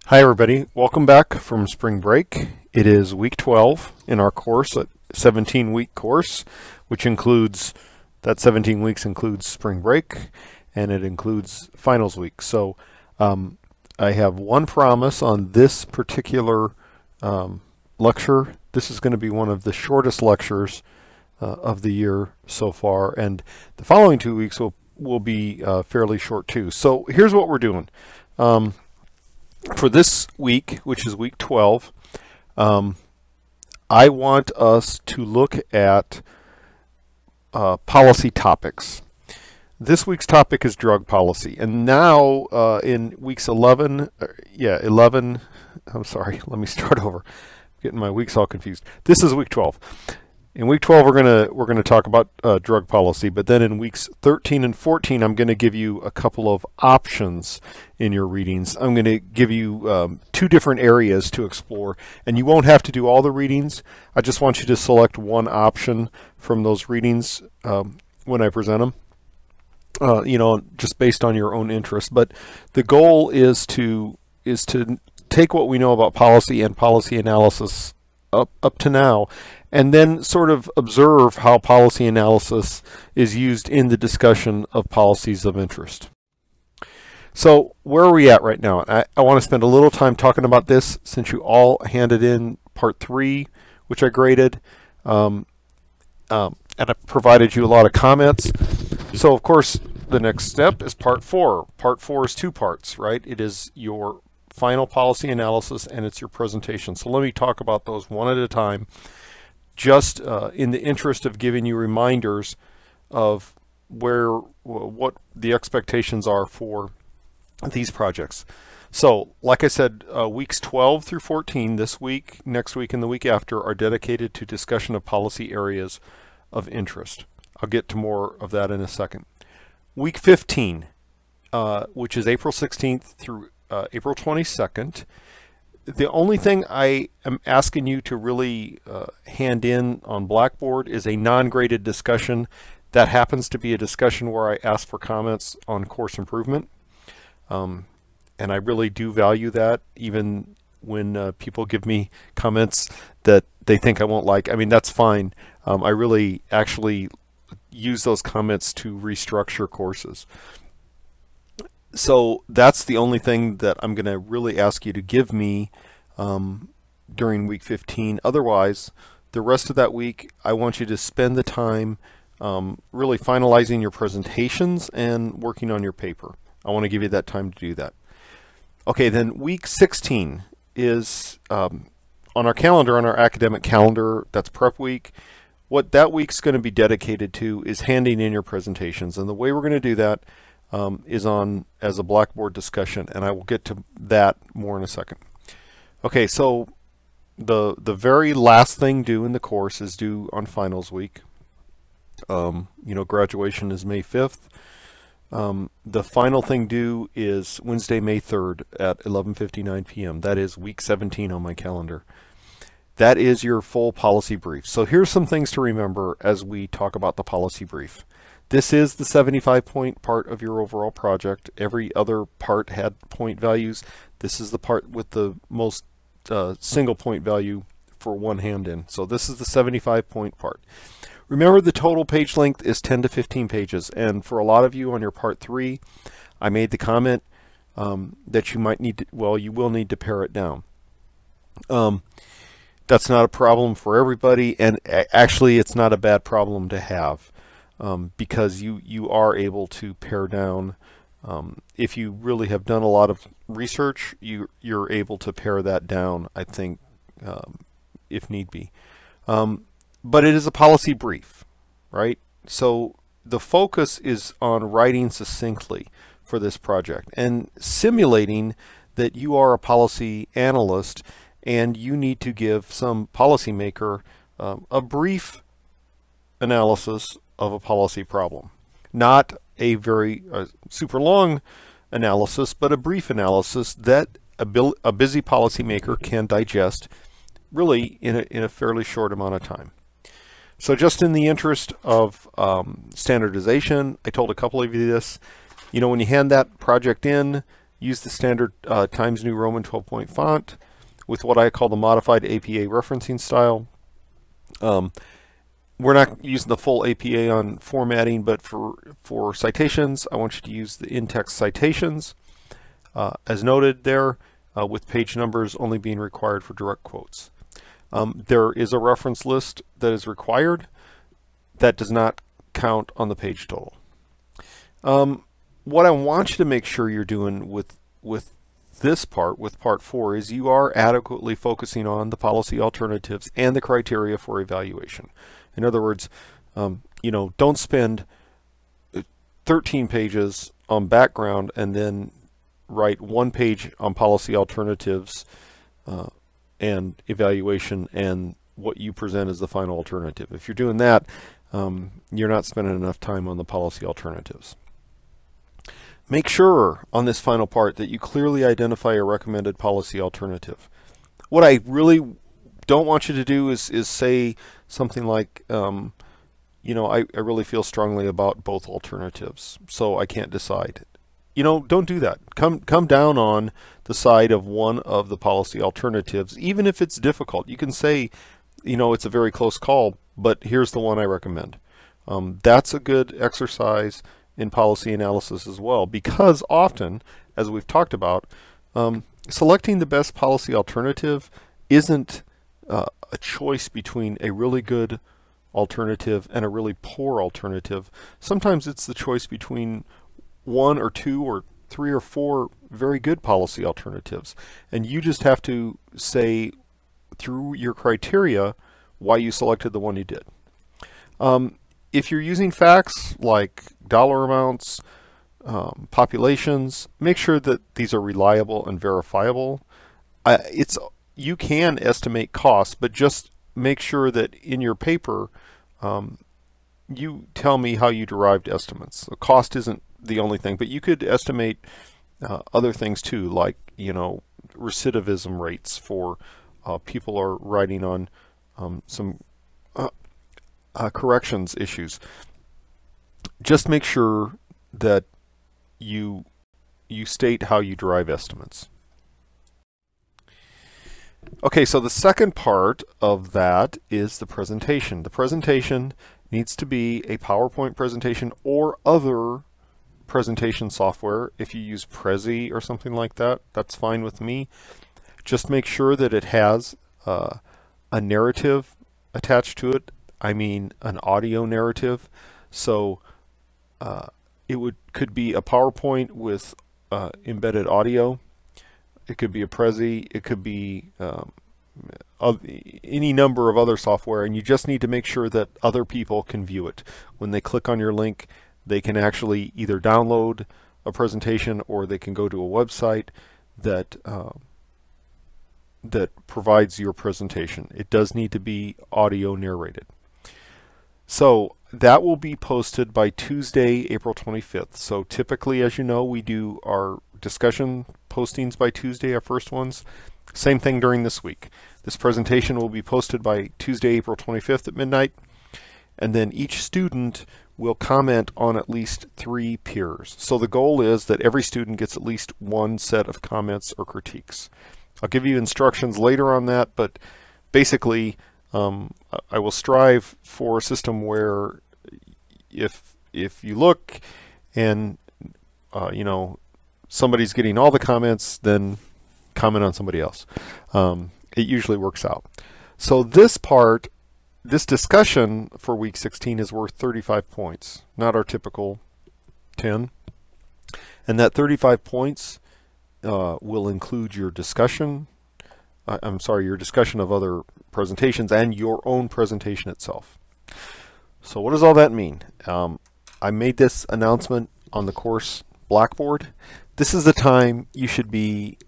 Hi everybody, welcome back from spring break. It is week 12 in our course, a 17-week course, which includes, that 17 weeks includes spring break and it includes finals week. So I have one promise on this particular lecture. This is going to be one of the shortest lectures of the year so far, and the following 2 weeks will be fairly short too. So here's what we're doing. For this week, which is week 12, I want us to look at policy topics. This week's topic is drug policy, and now in weeks 11, I'm sorry, let me start over. I'm getting my weeks all confused. This is week 12. In week 12, we're gonna talk about drug policy, but then in weeks 13 and 14, I'm going to give you a couple of options in your readings. I'm going to give you two different areas to explore, and you won't have to do all the readings. I just want you to select one option from those readings when I present them. Just based on your own interest. But the goal is to take what we know about policy and policy analysis up to now, and then sort of observe how policy analysis is used in the discussion of policies of interest. So where are we at right now? I want to spend a little time talking about this since you all handed in part 3, which I graded, and I provided you a lot of comments. So of course the next step is part 4. Part 4 is 2 parts, right? It is your final policy analysis and it's your presentation. So let me talk about those one at a time, just in the interest of giving you reminders of what the expectations are for these projects. So like I said, weeks 12 through 14 this week, next week, and the week after are dedicated to discussion of policy areas of interest. I'll get to more of that in a second. Week 15, which is April 16th through April 22nd. The only thing I am asking you to really hand in on Blackboard is a non-graded discussion. That happens to be a discussion where I ask for comments on course improvement. And I really do value that, even when people give me comments that they think I won't like. I mean, that's fine. I really actually use those comments to restructure courses. So that's the only thing that I'm going to really ask you to give me during week 15. Otherwise, the rest of that week, I want you to spend the time really finalizing your presentations and working on your paper. I want to give you that time to do that. Okay, then week 16 is on our calendar, on our academic calendar. That's prep week. What that week's going to be dedicated to is handing in your presentations. And the way we're going to do that is as a Blackboard discussion, and I will get to that more in a second. Okay, so the very last thing due in the course is due on finals week. Graduation is May 5th. The final thing due is Wednesday, May 3rd at 11:59 p.m. That is week 17 on my calendar. That is your full policy brief. So here's some things to remember as we talk about the policy brief. This is the 75-point part of your overall project. Every other part had point values. This is the part with the most single point value for one hand in. So this is the 75-point part. Remember, the total page length is 10 to 15 pages. And for a lot of you on your part 3, I made the comment that you might need to, you will need to pare it down. That's not a problem for everybody, and actually it's not a bad problem to have. Because you are able to pare down. If you really have done a lot of research, you're able to pare that down, I think, if need be. But it is a policy brief, right? So the focus is on writing succinctly for this project and simulating that you are a policy analyst and you need to give some policymaker a brief analysis of a policy problem. Not a very super long analysis, but a brief analysis that a busy policymaker can digest really in a fairly short amount of time. So just in the interest of standardization, I told a couple of you this, when you hand that project in, use the standard Times New Roman 12-point font with what I call the modified APA referencing style. We're not using the full APA on formatting, but for citations, I want you to use the in-text citations, as noted there, with page numbers only being required for direct quotes. There is a reference list that is required. That does not count on the page total. What I want you to make sure you're doing with this part, with part 4, is you are adequately focusing on the policy alternatives and the criteria for evaluation. In other words, don't spend 13 pages on background and then write 1 page on policy alternatives and evaluation and what you present as the final alternative. If you're doing that, you're not spending enough time on the policy alternatives. Make sure on this final part that you clearly identify a recommended policy alternative. What I really don't want you to do is say something like, I really feel strongly about both alternatives, so I can't decide. Don't do that. Come down on the side of one of the policy alternatives, even if it's difficult. You can say, it's a very close call, but here's the one I recommend. That's a good exercise in policy analysis as well, because often, as we've talked about, selecting the best policy alternative isn't a choice between a really good alternative and a really poor alternative. Sometimes it's the choice between 1 or 2 or 3 or 4 very good policy alternatives, and you just have to say through your criteria why you selected the one you did. If you're using facts like dollar amounts, populations, make sure that these are reliable and verifiable. You can estimate costs, but just make sure that in your paper you tell me how you derived estimates. The cost isn't the only thing, but you could estimate other things too, like recidivism rates for people are writing on some corrections issues. Just make sure that you state how you derive estimates. Okay, so the second part of that is the presentation. The presentation needs to be a PowerPoint presentation or other presentation software. If you use Prezi or something like that, that's fine with me. Just make sure that it has a narrative attached to it. I mean an audio narrative. So it could be a PowerPoint with embedded audio. It could be a Prezi. It could be any number of other software, and you just need to make sure that other people can view it. When they click on your link, they can actually either download a presentation or they can go to a website that provides your presentation. It does need to be audio narrated. So that will be posted by Tuesday, April 25th. So typically, as you know, we do our discussion postings by Tuesday, our first ones. Same thing during this week. This presentation will be posted by Tuesday, April 25th at midnight. And then each student will comment on at least 3 peers. So the goal is that every student gets at least 1 set of comments or critiques. I'll give you instructions later on that, but basically I will strive for a system where if you look and somebody's getting all the comments, then comment on somebody else. It usually works out. So this discussion for week 16 is worth 35 points, not our typical 10. And that 35 points will include your discussion, your discussion of other presentations and your own presentation itself. So what does all that mean? I made this announcement on the course Blackboard. This is the time you should be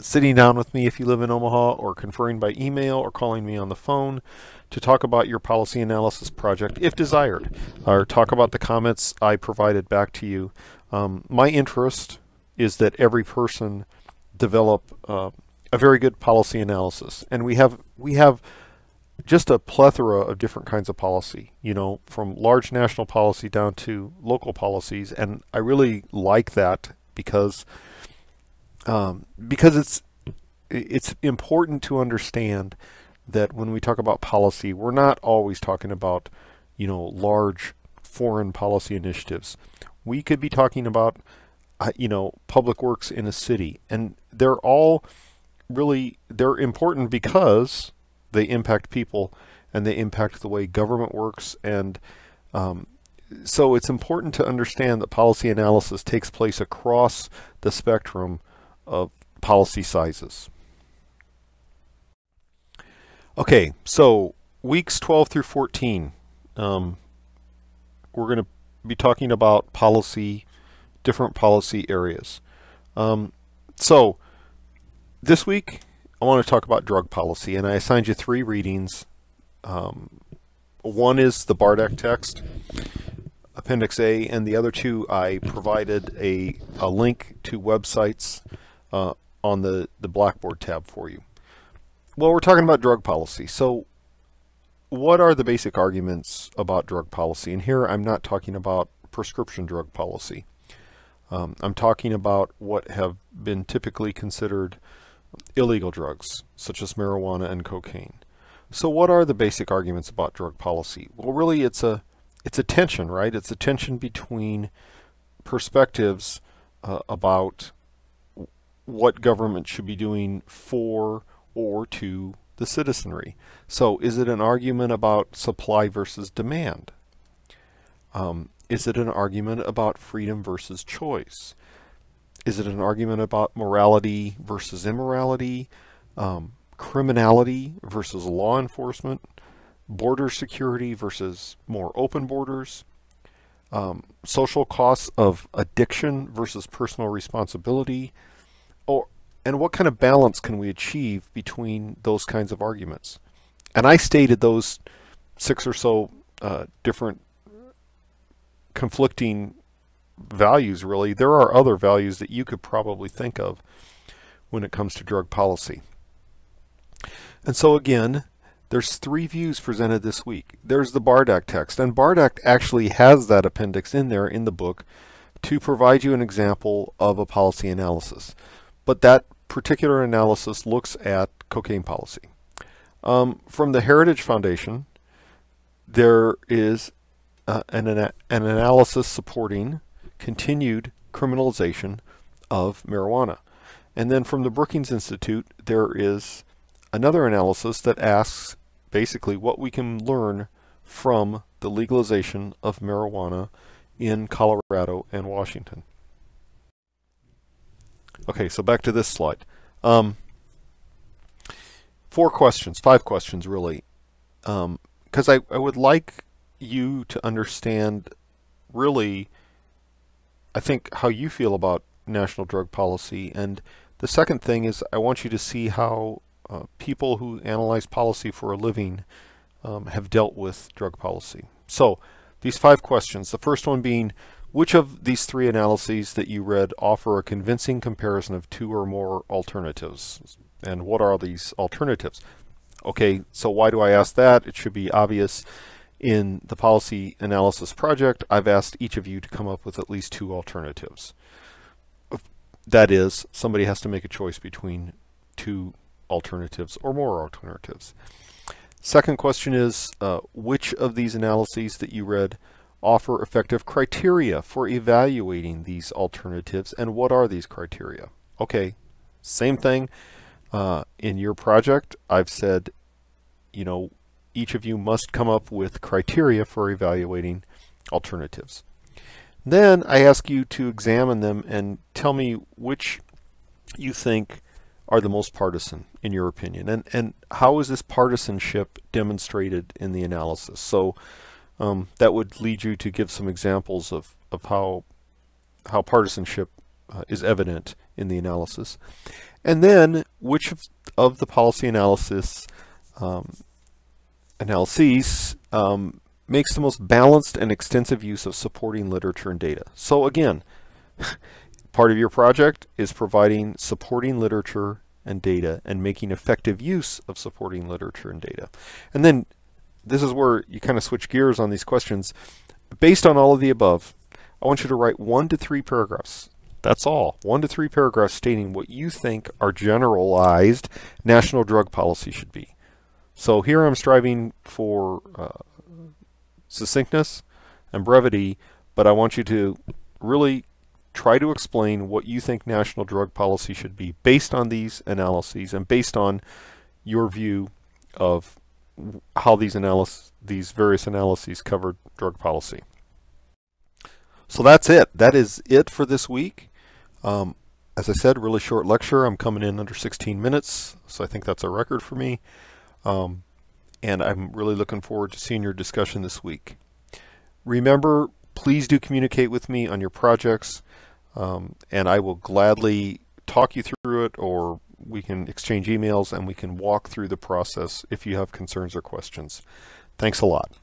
sitting down with me if you live in Omaha, or conferring by email or calling me on the phone to talk about your policy analysis project if desired, or talk about the comments I provided back to you. My interest is that every person develop a very good policy analysis, and we have just a plethora of different kinds of policy, from large national policy down to local policies, and I really like that because because it's important to understand that when we talk about policy, we're not always talking about, large foreign policy initiatives. We could be talking about, public works in a city, and they're important because they impact people and they impact the way government works. And so it's important to understand that policy analysis takes place across the spectrum of policy sizes. Okay, so weeks 12 through 14, we're going to be talking about different policy areas. So this week, I want to talk about drug policy, and I assigned you 3 readings. One is the BARDAC text, Appendix A, and the other 2 I provided a link to websites on the Blackboard tab for you. Well, we're talking about drug policy. So what are the basic arguments about drug policy? And here I'm not talking about prescription drug policy. I'm talking about what have been typically considered illegal drugs, such as marijuana and cocaine. So what are the basic arguments about drug policy? Well, really it's a tension, right? It's a tension between perspectives about what government should be doing for or to the citizenry. So is it an argument about supply versus demand? Is it an argument about freedom versus choice? Is it an argument about morality versus immorality? Criminality versus law enforcement? Border security versus more open borders? Social costs of addiction versus personal responsibility? And what kind of balance can we achieve between those kinds of arguments? And I stated those 6 or so different conflicting values, really. There are other values that you could probably think of when it comes to drug policy. And so again, there's 3 views presented this week. There's the BARDAC text, and BARDAC actually has that appendix in there in the book to provide you an example of a policy analysis. But that particular analysis looks at cocaine policy. From the Heritage Foundation, there is an analysis supporting continued criminalization of marijuana. And then from the Brookings Institute, there is another analysis that asks basically what we can learn from the legalization of marijuana in Colorado and Washington. Okay, so back to this slide. 5 questions really, because I would like you to understand really, I think, how you feel about national drug policy. And the second thing is I want you to see how people who analyze policy for a living have dealt with drug policy. So these 5 questions, the first one being, which of these 3 analyses that you read offer a convincing comparison of 2 or more alternatives? And what are these alternatives? Okay, so why do I ask that? It should be obvious. In the policy analysis project, I've asked each of you to come up with at least 2 alternatives. That is, somebody has to make a choice between 2 alternatives or more alternatives. Second question is, which of these analyses that you read offer effective criteria for evaluating these alternatives, and what are these criteria? Okay, same thing. In your project, I've said, each of you must come up with criteria for evaluating alternatives. Then I ask you to examine them and tell me which you think are the most partisan in your opinion, and how is this partisanship demonstrated in the analysis. So that would lead you to give some examples of how partisanship is evident in the analysis. And then which of the policy analyses makes the most balanced and extensive use of supporting literature and data. So again, part of your project is providing supporting literature and data and making effective use of supporting literature and data. And then this is where you kind of switch gears on these questions. Based on all of the above, I want you to write 1 to 3 paragraphs That's all. 1 to 3 paragraphs stating what you think our generalized national drug policy should be. So here I'm striving for succinctness and brevity, but I want you to really try to explain what you think national drug policy should be based on these analyses and based on your view of how these various analyses cover drug policy. So that's it. That is it for this week. As I said, really short lecture. I'm coming in under 16 minutes, so I think that's a record for me. And I'm really looking forward to seeing your discussion this week. Remember, please do communicate with me on your projects, and I will gladly talk you through it, or we can exchange emails and we can walk through the process if you have concerns or questions. Thanks a lot.